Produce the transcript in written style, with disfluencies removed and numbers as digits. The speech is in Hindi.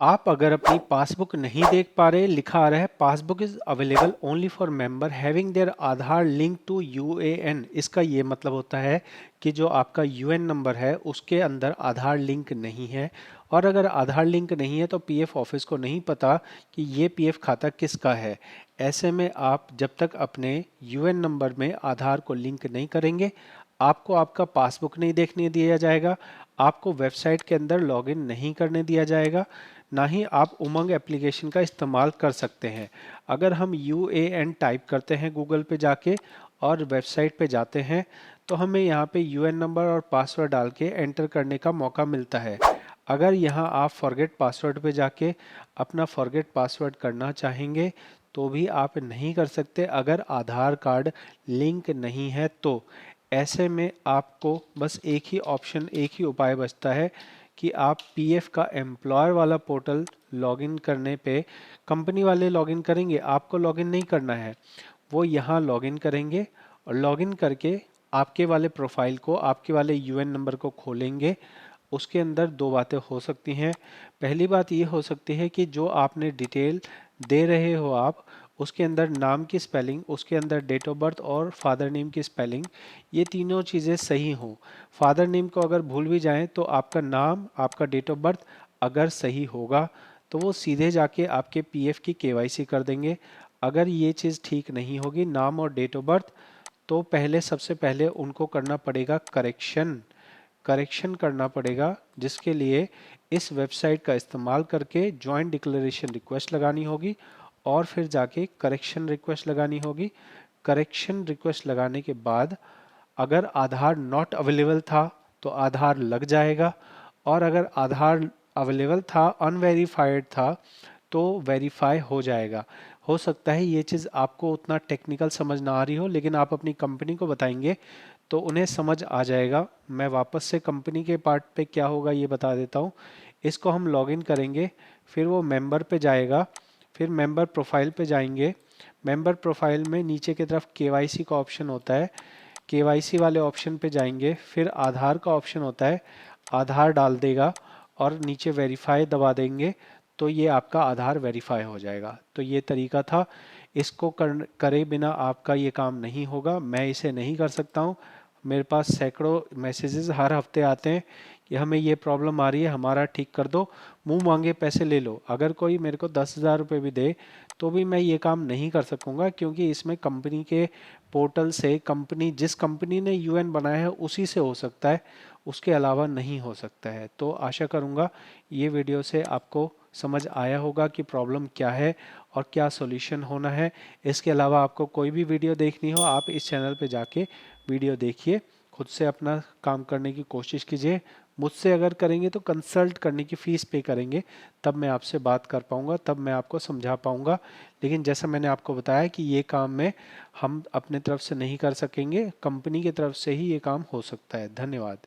आप अगर अपनी पासबुक नहीं देख पा रहे, लिखा आ रहा है passbook is available only for member having their Aadhaar link to UAN. इसका ये मतलब होता है कि जो आपका यूएन नंबर है उसके अंदर आधार लिंक नहीं है। और अगर आधार लिंक नहीं है तो पीएफ ऑफिस को नहीं पता कि ये पीएफ खाता किसका है। ऐसे में आप जब तक अपने यूएन नंबर में आधार को लिंक नहीं करेंगे, आपको आपका पासबुक नहीं देखने दिया जाएगा, आपको वेबसाइट के अंदर लॉगिन नहीं करने दिया जाएगा, ना ही आप उमंग एप्लीकेशन का इस्तेमाल कर सकते हैं। अगर हम यूएएन टाइप करते हैं गूगल पे जाके और वेबसाइट पे जाते हैं तो हमें यहाँ पे यूएन नंबर और पासवर्ड डाल के एंटर करने का मौका मिलता है। अगर यहाँ आप फॉरगेट पासवर्ड पे जाके अपना फॉरगेट पासवर्ड करना चाहेंगे तो भी आप नहीं कर सकते अगर आधार कार्ड लिंक नहीं है तो। ऐसे में आपको बस एक ही ऑप्शन, एक ही उपाय बचता है कि आप पीएफ का एम्प्लॉयर वाला पोर्टल लॉगिन करने पे, कंपनी वाले लॉगिन करेंगे, आपको लॉगिन नहीं करना है। वो यहाँ लॉगिन करेंगे और लॉगिन करके आपके वाले प्रोफाइल को, आपके वाले यूएन नंबर को खोलेंगे। उसके अंदर दो बातें हो सकती हैं। पहली बात ये हो सकती है कि जो आपने डिटेल दे रहे हो आप, उसके अंदर नाम की स्पेलिंग, उसके अंदर डेट ऑफ बर्थ और फादर नेम की स्पेलिंग, ये तीनों चीज़ें सही हों। फादर नेम को अगर भूल भी जाएं तो आपका नाम, आपका डेट ऑफ बर्थ अगर सही होगा तो वो सीधे जाके आपके पीएफ की केवाईसी कर देंगे। अगर ये चीज़ ठीक नहीं होगी, नाम और डेट ऑफ बर्थ, तो पहले, सबसे पहले उनको करना पड़ेगा करेक्शन। करेक्शन करना पड़ेगा जिसके लिए इस वेबसाइट का इस्तेमाल करके जॉइंट डिक्लेरेशन रिक्वेस्ट लगानी होगी और फिर जाके करेक्शन रिक्वेस्ट लगानी होगी। करेक्शन रिक्वेस्ट लगाने के बाद अगर आधार नॉट अवेलेबल था तो आधार लग जाएगा, और अगर आधार अवेलेबल था, अनवेरिफाइड था, तो वेरीफाई हो जाएगा। हो सकता है ये चीज़ आपको उतना टेक्निकल समझ ना आ रही हो, लेकिन आप अपनी कंपनी को बताएंगे तो उन्हें समझ आ जाएगा। मैं वापस से कंपनी के पार्ट पे क्या होगा ये बता देता हूँ। इसको हम लॉगिन करेंगे, फिर वो मेंबर पे जाएगा, फिर मेंबर प्रोफाइल पे जाएंगे। मेंबर प्रोफाइल में नीचे की तरफ केवाईसी का ऑप्शन होता है, केवाईसी वाले ऑप्शन पे जाएंगे, फिर आधार का ऑप्शन होता है, आधार डाल देगा और नीचे वेरीफाई दबा देंगे तो ये आपका आधार वेरीफाई हो जाएगा। तो ये तरीका था। इसको करे बिना आपका ये काम नहीं होगा, मैं इसे नहीं कर सकता हूँ। मेरे पास सैकड़ों मैसेजेस हर हफ्ते आते हैं कि हमें ये प्रॉब्लम आ रही है, हमारा ठीक कर दो, मुंह मांगे पैसे ले लो। अगर कोई मेरे को 10,000 रुपये भी दे तो भी मैं ये काम नहीं कर सकूँगा, क्योंकि इसमें कंपनी के पोर्टल से, कंपनी, जिस कंपनी ने यूएन बनाया है उसी से हो सकता है, उसके अलावा नहीं हो सकता है। तो आशा करूँगा ये वीडियो से आपको समझ आया होगा कि प्रॉब्लम क्या है और क्या सॉल्यूशन होना है। इसके अलावा आपको कोई भी वीडियो देखनी हो, आप इस चैनल पे जाके वीडियो देखिए, खुद से अपना काम करने की कोशिश कीजिए। मुझसे अगर करेंगे तो कंसल्ट करने की फ़ीस पे करेंगे, तब मैं आपसे बात कर पाऊँगा, तब मैं आपको समझा पाऊँगा। लेकिन जैसा मैंने आपको बताया कि ये काम में हम अपने तरफ से नहीं कर सकेंगे, कंपनी की तरफ से ही ये काम हो सकता है। धन्यवाद।